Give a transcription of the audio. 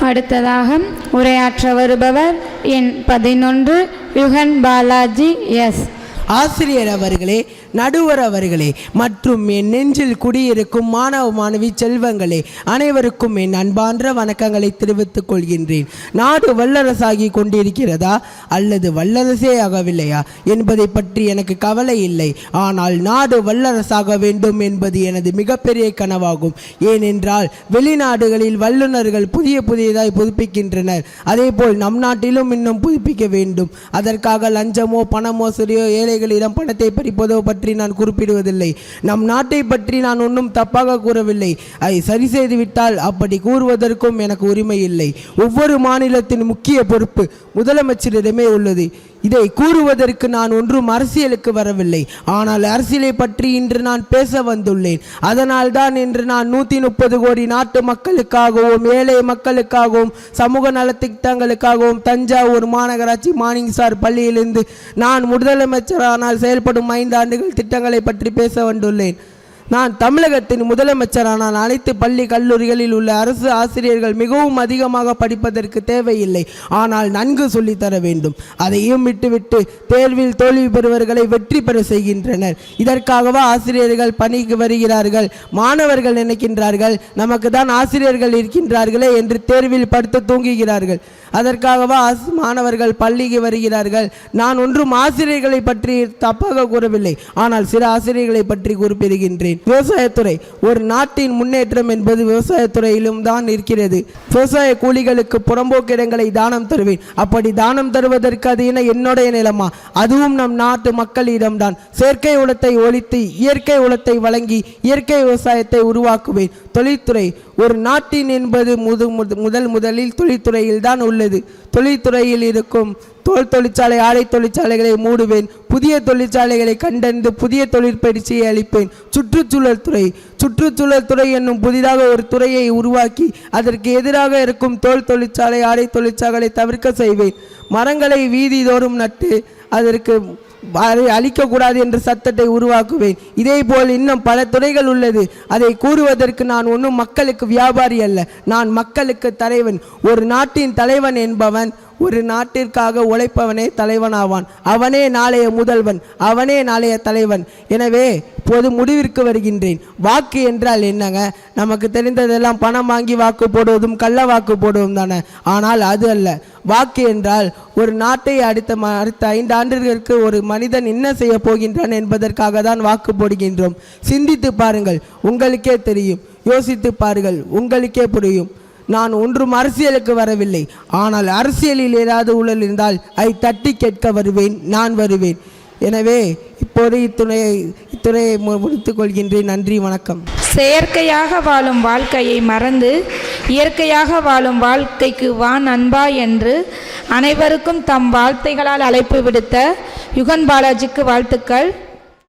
அடுத்ததாக உரையாற்ற வருபவர் எண் 11 யுகன் பாலாஜி எஸ். ஆசிரியர் அவர்களே, நடுவர் அவர்களே மற்றும் என் நெஞ்சில் குடியிருக்கும் மாணவ மாணவி செல்வங்களே, அனைவருக்கும் என் அன்பார்ந்த வணக்கங்களை தெரிவித்துக் கொள்கின்றேன். நாடு வல்லரசாகி கொண்டிருக்கிறதா அல்லது வல்லரசே ஆகவில்லையா என்பதை பற்றி எனக்கு கவலை இல்லை. ஆனால் நாடு வல்லரசாக வேண்டும் என்பது எனது மிகப்பெரிய கனவாகும். ஏனென்றால் வெளிநாடுகளில் வல்லுநர்கள் புதியதாய் புதுப்பிக்கின்றனர். அதேபோல் நம் நாட்டிலும் இன்னும் புதுப்பிக்க வேண்டும். அதற்காக லஞ்சமோ பணமோ சரியோ ஏழைகளிடம் பணத்தை பறிப்பதோ பற்றி நான் குறிப்பிடுவதில்லை. நம் நாட்டை பற்றி நான் ஒன்றும் தப்பாக கூறவில்லை. அதை சரி செய்துவிட்டால் அப்படி கூறுவதற்கும் எனக்கு உரிமை இல்லை. ஒவ்வொரு மாநிலத்தின் முக்கிய பொறுப்பு முதலமைச்சரிடமே உள்ளது. இதை கூறுவதற்கு நான் ஒன்றும் அரசியலுக்கு வரவில்லை. ஆனால் அரசியலை பற்றி இன்று நான் பேச வந்துள்ளேன். அதனால் தான் இன்று நான் 130 கோடி நாட்டு மக்களுக்காகவும் ஏழை மக்களுக்காகவும் சமூக நலத்திட்டங்களுக்காகவும் தஞ்சாவூர் மாநகராட்சி மார்னிங்ஸ்டார் பள்ளியிலிருந்து நான் முதலமைச்சரானால் செயல்படும் 5 ஆண்டுகள் திட்டங்களை பற்றி பேச வந்துள்ளேன். நான் தமிழகத்தின் முதலமைச்சரானால் அனைத்து பள்ளி கல்லூரிகளில் உள்ள அரசு ஆசிரியர்கள் மிகவும் அதிகமாக படிப்பதற்கு தேவையில்லை. ஆனால் நன்கு சொல்லித்தர வேண்டும். அதையும் விட்டுவிட்டு தேர்வில் தோல்வி பெறுவர்களை வெற்றி பெற செய்கின்றனர். இதற்காகவா ஆசிரியர்கள் பணிக்கு வருகிறார்கள்? மாணவர்கள் நினைக்கின்றார்கள் நமக்கு தான் ஆசிரியர்கள் இருக்கின்றார்களே என்று தேர்வில் படுத்து தூங்குகிறார்கள். அதற்காகவா மாணவர்கள் பள்ளிக்கு வருகிறார்கள்? நான் ஒன்றும் ஆசிரியர்களை பற்றி தப்பாக கூறவில்லை. ஆனால் சில ஆசிரியர்களை பற்றி குறிப்பிடுகின்றேன். விவசாயத்துறை, ஒரு நாட்டின் முன்னேற்றம் என்பது விவசாயத்துறையிலும் தான் இருக்கிறது. விவசாய கூலிகளுக்கு புறம்போக்கு இடங்களை தானம் தருவேன். அப்படி தானம் தருவதற்கு அது என்னுடைய நிலமா? அதுவும் நம் நாட்டு மக்களிடம்தான். செயற்கை உரத்தை ஒழித்து இயற்கை உரத்தை வழங்கி இயற்கை விவசாயத்தை உருவாக்குவேன். தொழில்துறை, ஒரு நாட்டின் என்பது முதலில் தொழில்துறையில் தான் உள்ளது. தொழில்துறையில் இருக்கும் தோல் தொழிற்சாலை ஆடை தொழிற்சாலைகளை மூடுவேன். புதிய தொழிற்சாலைகளை கண்டறிந்து புதிய தொழிற்பயிற்சியை அளிப்பேன். சுற்றுச்சூழல் துறை என்னும் புதிதாக ஒரு துறையை உருவாக்கி அதற்கு எதிராக இருக்கும் தோல் தொழிற்சாலை ஆடை தொழிற்சாலைகளை தவிர்க்க செய்வேன். மரங்களை வீதி தோறும் நட்டு அதற்கு அழிக்கக்கூடாது என்ற சட்டத்தை உருவாக்குவேன். இதே போல் இன்னும் பல துறைகள் உள்ளது. அதை கூறுவதற்கு நான் ஒன்றும் மக்களுக்கு வியாபாரி அல்ல. நான் மக்களுக்கு தலைவன். ஒரு நாட்டின் தலைவன் என்பவன் ஒரு நாட்டிற்காக உழைப்பவனே தலைவனாவான். அவனே நாளைய முதல்வன், அவனே நாளைய தலைவன். எனவே இப்போது முடிவிற்கு வருகின்றேன். வாக்கு என்றால் என்னங்க? நமக்கு தெரிந்ததெல்லாம் பணம் வாங்கி வாக்கு போடுவதும் கள்ள வாக்கு போடுவதும் தானே. ஆனால் அது அல்ல. வாக்கு என்றால் ஒரு நாட்டை அடுத்த 5 ஆண்டுகளுக்கு ஒரு மனிதன் என்ன செய்ய போகின்றான் என்பதற்காக தான் வாக்கு போடுகின்றோம். சிந்தித்து பாருங்கள், உங்களுக்கே தெரியும். யோசித்து பாருங்கள், உங்களுக்கே புரியும். நான் ஒன்றும் அரசியலுக்கு வரவில்லை. ஆனால் அரசியலில் ஏதாவது ஊழல் இருந்தால் அதை தட்டி கேட்க வருவேன். நான் வருவேன். எனவே இப்போது இத்துறையை முடித்துக் கொள்கின்றேன். நன்றி, வணக்கம். செயற்கையாக வாழும் வாழ்க்கையை மறந்து இயற்கையாக வாழும் வாழ்க்கைக்கு வா நண்பா என்று அனைவருக்கும் தம் வார்த்தைகளால் அழைப்பு விடுத்த யுகன் பாலாஜிக்கு வாழ்த்துக்கள்.